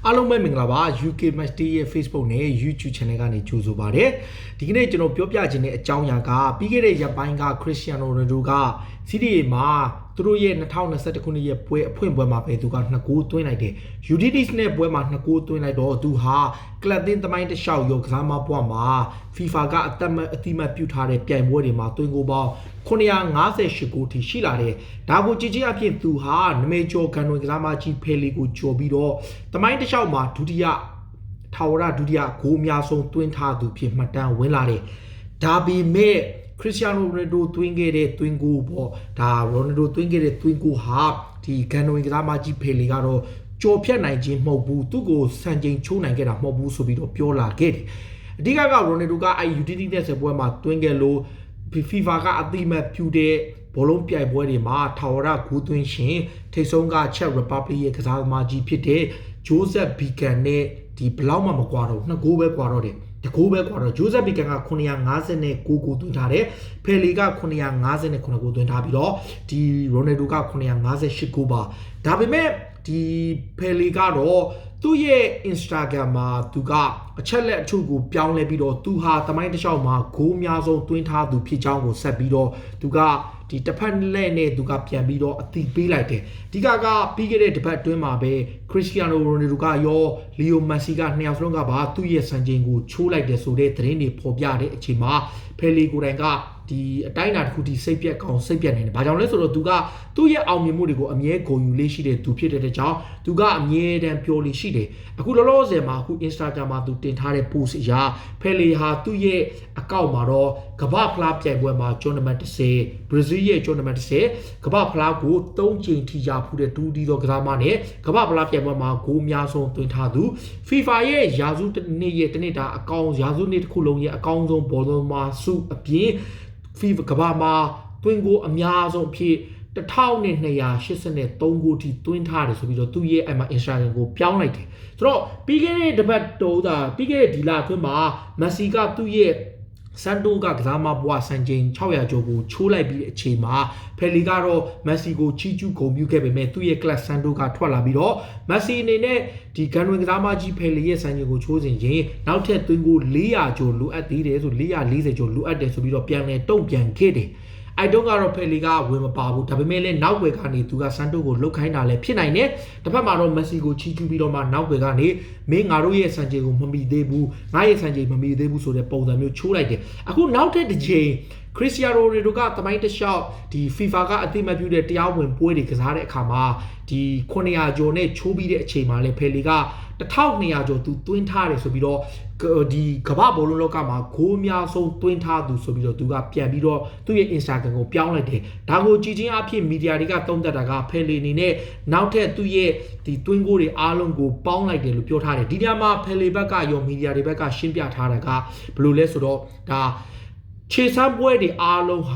အားလုံးပဲမင်္ဂလာပါ UK Match Day ရဲ့ Facebook နဲ့ YouTube Channel ကနေကြိုဆိုပါရစေ။ဒီကနေ့ကျွန်တော်ပြောပြခြင်းတဲ့အကြောင်းအရာကပြီးခဲ့တဲ့ရက်ပိုင်းက Cristiano Ronaldo က CDA မှာသူတို့ရဲ့2021ခုနှစ်ရဲ့ပွဲအဖွင့်ပွဲမှာပဲသူက2ဂိုးသွင်းလိုက်တယ်။ Udinese နဲ့ပွဲမှာ2ဂိုးသွင်းလိုက်တော့သူဟာကလပ်သင်းသမိုင်းတစ်လျှောက်ရောကစားမပွားမှာ FIFA ကအတိမတ်ပြုထားတဲ့ပြိုင်ပွဲတွေမှာသွင်းဂိုးပေါင်း958ဂိုးထိရှိလာတယ်။ဒါကိုကြည့်ချင်းအဖြစ်သူဟာနမေကျော်ကန်ဝင်ကစားမကြီးဖယ်လီကိုကျော်ပြီးတော့သမိုင်းတစ်လျှောက်မှာဒုတိယထာဝရဒုတိယဂိုးအများဆုံးသွင်းထားသူဖြစ်မှတ်တမ်းဝင်လာတယ်။ဒါပေမဲ့Cristiano Ronaldo သွင်းခဲ့တဲ့သွင်းဂိုးပေါ့ဒါ Ronaldo သွင်းခဲ့တဲ့သွင်းဂိုးဟာဒီကန်ဝင်ကစားမကြီးဖယ်လီကတော့ကြော်ဖြတ်နိုင်ခြင်းမဟုတ်ဘူးသူ့ကိုစံချိန်ချိုးနိုင်ခဲ့တာမဟုတ်ဘူးဆိုပြီးတော့ပြောလာခဲ့တယ်အဓိကက Ronaldo ကအဲ့ Udinese နဲ့ပွဲမှာသွင်းခဲ့လို့ FIFA ကအတိမတ်ပြုတဲ့ဘောလုံးပြိုင်ပွဲတွေမှာထာဝရဂိုးသွင်းရှင်ထိပ်ဆုံးက Czech Republic ရဲ့ကစားသမားကြီးဖြစ်တဲ့ Joseph Bican နဲ့ဒီဘလောက်မှမကွာတော့2ဂိုးပဲကွာတော့တယ်တကူပဲကွာတော့ Joseph Bican က959ဂိုးသွင်းထားတယ်ဖယ်လီက959ဂိုးသွင်းထားပြီးတော့ဒီ Ronaldo က958ဂိုးပါဒါပေမဲ့ဒီဖယ်လီကတော့သူ့ရဲ့ Instagram မှာသူကအချက်လက်အချို့ကိုပြောင်းလဲပြီးတော့သူဟာသမိုင်းတစ်လျှောက်မှာဂိုးအများဆုံးသွင်းထားသူဖြစ်ကြောင်းကိုဆက်ပြီးတော့သူကဒီတစ်ဖက်လက်နဲ့သူကပြန်ပြီးတော့အတိပေးလိုက်တယ်အဓိကပြီးခဲ့တဲ့တစ်ပတ်အတွင်းမှာပဲ Cristiano Ronaldo ကရော Leo Messi ကနှစ်ယောက်စလုံးကပါသူ့ရဲ့စံချိန်ကိုချိုးလိုက်တယ်ဆိုတဲ့သတင်းတွေဖော်ပြတဲ့အချိန်မှာဖယ်လီကိုတိုင်ကဒီအတိုင်းအတာတစ်ခုထိစိတ်ပြက်ကောင်စိတ်ပြက်နေတယ်။ဘာကြောင့်လဲဆိုတော့သူကသူ့ရဲ့အောင်မြင်မှုတွေကိုအမြဲဂုဏ်ယူလေးရှိတဲ့သူဖြစ်တဲ့ကြောင့်သူကအမြဲတမ်းပြောလေးရှိတယ်။အခုလောလောဆယ်မှာအခု Instagram မှာသူတင်ထားတဲ့ post အရာဖယ်လီဟာသူ့ရဲ့အကောင့်မှာတော့ကမ္ဘာဖလားပြိုင်ပွဲမှာ tournament 10 Brazil ရဲ့ tournament 10ကမ္ဘာဖလားကို3ကြိမ်ထိရဖူးတဲ့ဒူဒီသောကစားမနဲ့ကမ္ဘာဖလားပြိုင်ပွဲမှာဂိုးအများဆုံးသွင်းထားသူ FIFA ရဲ့ရာစုနှစ်ရဲ့တနေ့တာအကောင့်ရာစုနှစ်တစ်ခုလုံးရဲ့အကောင့်ဆုံးဘောလုံးမှာစုအပြင်FIFA ကမ္ဘာမှာသွင်းဂိုးအများဆုံးဖြစ်1283ဂိုးထိသွင်းထားတယ်ဆိုပြီးတော့သူ့ရဲ့အဲ့မှာ Instagram ကိုပြောင်းလိုက်တယ်ဆိုတော့ပြီးခဲ့တဲ့တပတ်တော့ပြီးခဲ့တဲ့ဒီလအတွင်းမှာ Messi ကသူ့ရဲ့စန်တိုကစားမဘွားစံချိန်600ကျော်ကိုချိုးလိုက်ပြီးအချိန်မှာဖယ်လီကတော့မက်ဆီကိုချီးကျူးဂုဏ်ပြုခဲ့ပေမဲ့သူ့ရဲ့ကလပ်စန်တိုကထွက်လာပြီးတော့မက်ဆီအနေနဲ့ဒီကန်ဝင်ကစားမကြီးဖယ်လီရဲ့စံချိန်ကိုချိုးစဉ်ရင်နောက်ထပ်သွင်းကို400ကျော်လိုအပ်သေးတယ်ဆို440ကျော်လိုအပ်တယ်ဆိုပြီးတော့ပြန်လဲတုံ့ပြန်ခဲ့တယ်အဲ့တုန်းကတော့ဖယ်လီကဝင်မပါဘူးဒါပေမဲ့လည်းနောက်ွယ်ကနေသူကစန်တိုကိုလုတ်ခိုင်းတာလည်းဖြစ်နိုင်တယ်တစ်ဖက်မှာတော့မက်ဆီကိုချီးကျူးပြီးတော့မှနောက်ွယ်ကနေမင်းငါတို့ရဲ့စံချိန်ကိုမမီသေးဘူးငါရဲ့စံချိန်မမီသေးဘူးဆိုတဲ့ပုံစံမျိုးချိုးလိုက်တယ်အခုနောက်ထပ်တစ်ချိန်Cristiano Ronaldo ကသမိုင်းတစ်လျှောက်ဒီ FIFA ကအတိမတ်ပြုတဲ့တရားဝင်ပွဲတွေကစားတဲ့အခါမှာဒီ900ကျော်နဲ့ချိုးပြီးတဲ့အချိန်မှာလည်းဖယ်လီက1200ကျော်သူသွင်းထားတယ်ဆိုပြီးတော့ဒီကမ္ဘာဘောလုံးလောကမှာဂိုးအများဆုံးသွင်းထားသူဆိုပြီးတော့သူကပြန်ပြီးတော့သူ့ရဲ့ Instagram ကိုပြောင်းလိုက်တယ်ဒါကိုကြည်ချင်းအဖြစ်မီဒီယာတွေကသုံးသပ်တာကဖယ်လီအနေနဲ့နောက်ထပ်သူ့ရဲ့ဒီသွင်းဂိုးတွေအားလုံးကိုပေါင်းလိုက်တယ်လို့ပြောထားတယ်ဒီညမှာဖယ်လီဘက်ကရောမီဒီယာတွေဘက်ကရှင်းပြထားတာကဘယ်လိုလဲဆိုတော့ဒါခြေစမ်းပွဲတွေအားလုံးဟ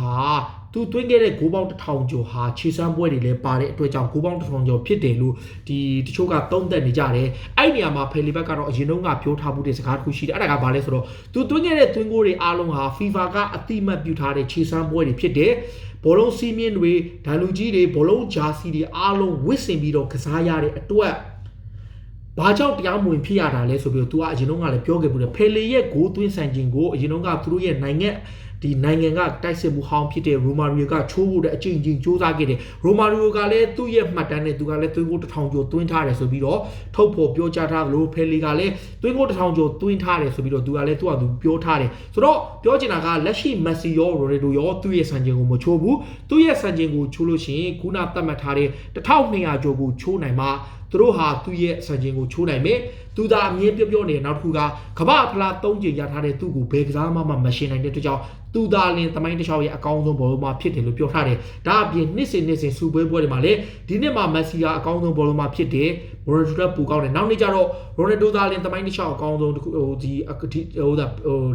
ာသူသွင်းခဲ့တဲ့ဂိုးပေါင်း1000ကျော်ဟာခြေစမ်းပွဲတွေလည်းပါတဲ့အတွက်ကြောင့်ဂိုးပေါင်း1000ကျော်ဖြစ်တယ်လို့ဒီတချို့ကသုံးသပ်နေကြတယ်အဲ့နေရာမှာဖယ်လီဘက်ကတော့အရင်တုန်းကပြောထားမှုတဲ့စကားတစ်ခုရှိတယ်အဲ့ဒါကဘာလဲဆိုတော့သူသွင်းခဲ့တဲ့သွင်းဂိုးတွေအားလုံးဟာ FIFA ကအတိမတ်ပြုထားတဲ့ခြေစမ်းပွဲတွေဖြစ်တယ်ဘောလုံးစီးမြင့်တွေဒိုင်လူကြီးတွေဘောလုံးဂျာစီတွေအားလုံးဝစ်ဆင်ပြီးတော့ကစားရတဲ့အတွက်ဘာကြောင့်တရားမဝင်ဖြစ်ရတာလဲဆိုပြီးတော့ तू ကအရင်တုန်းကလည်းပြောခဲ့ဘူးလေဖယ်လီရဲ့ဂိုးသွင်းဆိုင်ခြင်းကိုအရင်တုန်းကသူတို့ရဲ့နိုင်ငံကတိုက်စစ်မှုဟောင်းဖြစ်တဲ့ရိုမာရီယိုကချိုးဖို့တဲ့အချိန်ချင်းစူးစမ်းခဲ့တယ်ရိုမာရီယိုကလည်းသူ့ရဲ့မှတ်တမ်းနဲ့သူကလည်းသွင်းဂိုး1000ကျော်သွင်းထားတယ်ဆိုပြီးတော့ထုတ်ဖော်ပြောကြားထားသလိုဖယ်လီကလည်းသွင်းဂိုး1000ကျော်သွင်းထားတယ်ဆိုပြီးတော့သူကလည်းသူ့ဟာသူပြောထားတယ်ဆိုတော့ပြောချင်တာကလက်ရှိမက်ဆီရောရိုနယ်ဒိုရောသူ့ရဲ့စံချိန်ကိုမချိုးဘူးသူ့ရဲ့စံချိန်ကိုချိုးလို့ရှိရင်ခုနသတ်မှတ်ထားတဲ့1200ကျော်ကိုချိုးနိုင်မှာသူတို့ဟာသူ့ရဲ့စံချိန်ကိုချိုးနိုင်မယ်သူသာအမြင်ပြောနေနောက်တစ်ခုကကမ္ဘာဖလား3ကြိမ်ရထားတဲ့သူ့ကိုဘယ်ကစားမှမရှင်နိုင်တဲ့အတွက်ကြောင့်သူသာလင်သမိုင်းတစ်လျှောက်ရဲ့အကောင်းဆုံးဘောလုံးမှာဖြစ်တယ်လို့ပြောထားတယ်ဒါအပြင်နှစ်စဉ်စူပွဲတွေမှာလည်းဒီနှစ်မှာမက်ဆီကအကောင်းဆုံးဘောလုံးမှာဖြစ်တယ်ရိုနယ်ဒိုကပူကောင်းတယ်နောက်နေ့ကျတော့ရိုနယ်ဒိုသာလင်သမိုင်းတစ်လျှောက်အကောင်းဆုံး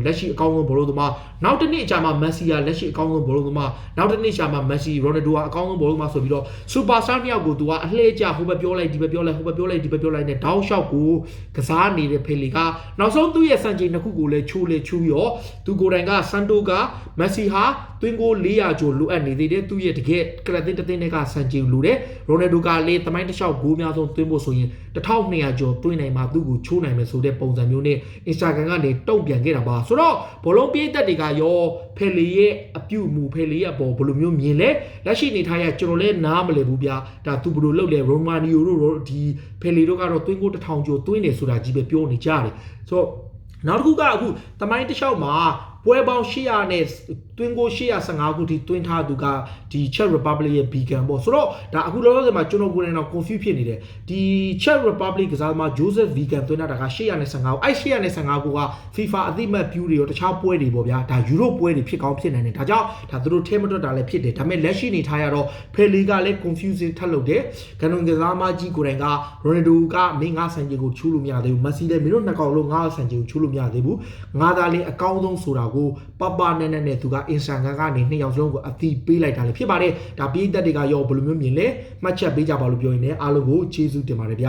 လက်ရှိအကောင်းဆုံးဘောလုံးသမားနောက်တစ်နေ့အကြာမှာမက်ဆီကလက်ရှိအကောင်းဆုံးဘောလုံးသမားနောက်တစ်နေ့အကြာမှာမက်ဆီရိုနယ်ဒိုကအကောင်းဆုံးဘောလုံးသမားဆိုပြီးတော့စူပါစတာနှစ်ယောက်ကိုသူကအလှည့်ကျဟိုဘက်ပြောလိုက်ဒီဘက်ပြောလိုက်ဟိုဘက်ပြောလိုက်ဒီဘက်ပြောလိုက်နဲ့တောင်းလျှောက်ကိုကစားနေတဲ့ဖယ်လီကနောက်ဆုံးသူ့ရဲ့စံချိန်တစ်ခုကိုလည်းချိုးပြီးတော့သူကိုယ်တိုင်ကစန်တိုကမက်ဆီဟာသွင်းဂိုး400ကျော်လိုအပ်နေသေးတယ်သူ့ရဲ့တကယ်ကလပ်သင်းတစ်သင်းတွေကစံချိန်လိုတယ်ရိုနယ်ဒိုကလည်းသမိုင်းတစ်လျှောက်ဂိုးများဆုံးသွင်းဖို့ဆိုရင် 1200ကျော်တွင်းနိုင်မှာသူ့ကိုချိုးနိုင်မယ်ဆိုတဲ့ပုံစံမျိုးနဲ့ Instagram ကနေတုံ့ပြန်ခဲ့တာပါဆိုတော့ဘောလုံးပြည့်သက်တွေကရောဖယ်လီရဲ့အပြုအမူဖယ်လီရဲ့အပေါ်ဘယ်လိုမျိုးမြင်လဲလက်ရှိနေထားရကျွန်တော်လည်းနားမလည်ဘူးဗျာဒါသူဘယ်လိုလုပ်လဲရိုမာနီယိုတို့ဒီဖယ်လီတို့ကတော့တွင်းကို1000ကျော်တွင်းနေဆိုတာကြီးပဲပြောနေကြတယ်ဆိုတော့နောက်တစ်ခုကအခုတမိုင်းတစ်လျှောက်မှာပွဲပေါင်း800နဲ့တွင်းကို815ခုထိတွင်းထားသူကဒီ Czech Republic ရဲ့ Beacon ပေါ့ဆိုတော့ဒါအခုလောလောဆယ်မှာကျွန်တော်ကိုယ်တိုင်တော့ confuse ဖြစ်နေတယ်ဒီ Czech Republic ကစားသမား Joseph Beacon တွင်းထားတာက815ခုအဲ့815ခုက FIFA အသိမှတ်ပြုတွေရောတခြားပွဲတွေပေါ့ဗျာဒါ Europe ပွဲတွေဖြစ်ကောင်းဖြစ်နိုင်တယ်ဒါကြောင့်ဒါသူတို့ထဲမတွက်တာလည်းဖြစ်တယ်ဒါပေမဲ့လက်ရှိနေထားရတော့ Pele ကလည်း confusing ထပ်လုပ်တယ်ကန်နွန်ကစားသမားကြီးကိုယ်တိုင်က Ronaldo ကမင်း9ဆန်ချင်ကိုချိုးလို့မရသေးဘူး Messi လည်းမင်းတို့နှစ်ကောင်လုံး9ဆန်ချင်ကိုချိုးလို့မရသေးဘူးငါသာလေးအကောင်းဆုံးဆိုတာကိုပပနဲ့သူက Instagram ကနေနှစ်ယောက်လုံးကိုအသိပေးလိုက်တာလည်းဖြစ်ပါတယ်ဒါပြည်သက်တွေကရောဘယ်လိုမျိုးမြင်လဲမှတ်ချက်ပေးကြပါလို့ပြောရင်လည်းအားလုံးကိုကျေးဇူးတင်ပါတယ်ဗျ